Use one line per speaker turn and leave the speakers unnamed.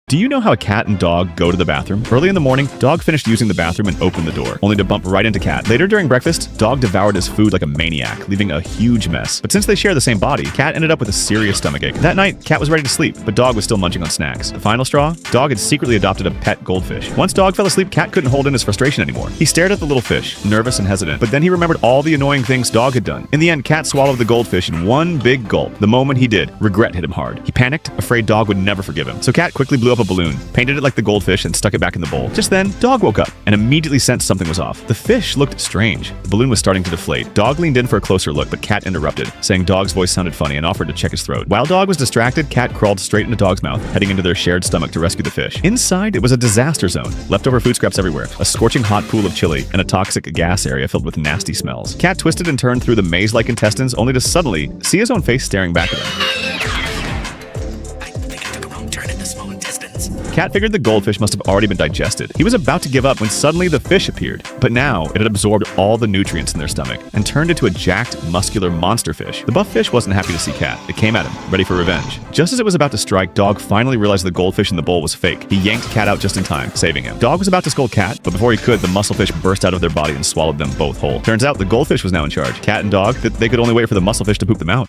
Do you know how a cat and dog go to the bathroom? Early in the morning, dog finished using the bathroom and opened the door, only to bump right into cat. Later during breakfast, dog devoured his food like a maniac, leaving a huge mess. But since they share the same body, cat ended up with a serious stomachache. That night, cat was ready to sleep, but dog was still munching on snacks. The final straw? Dog had secretly adopted a pet goldfish. Once dog fell asleep, cat couldn't hold in his frustration anymore. He stared at the little fish, nervous and hesitant, but then he remembered all the annoying things dog had done. In the end, cat swallowed the goldfish in one big gulp. The moment he did, regret hit him hard. He panicked, afraid dog would never forgive him. So cat quickly blew up a balloon, painted it like the goldfish, and stuck it back in the bowl. Just then, dog woke up and immediately sensed something was off. The fish looked strange. The balloon was starting to deflate. Dog leaned in for a closer look, but cat interrupted, saying dog's voice sounded funny and offered to check his throat. While dog was distracted, cat crawled straight into dog's mouth, heading into their shared stomach to rescue the fish. Inside, it was a disaster zone. Leftover food scraps everywhere, a scorching hot pool of chili, and a toxic gas area filled with nasty smells. Cat twisted and turned through the maze-like intestines, only to suddenly see his own face staring back at him. Cat figured the goldfish must have already been digested. He was about to give up when suddenly the fish appeared. But now, it had absorbed all the nutrients in their stomach and turned into a jacked, muscular monster fish. The buff fish wasn't happy to see Cat. It came at him, ready for revenge. Just as it was about to strike, Dog finally realized the goldfish in the bowl was fake. He yanked Cat out just in time, saving him. Dog was about to scold Cat, but before he could, the musclefish burst out of their body and swallowed them both whole. Turns out the goldfish was now in charge. Cat and Dog, they could only wait for the musclefish to poop them out.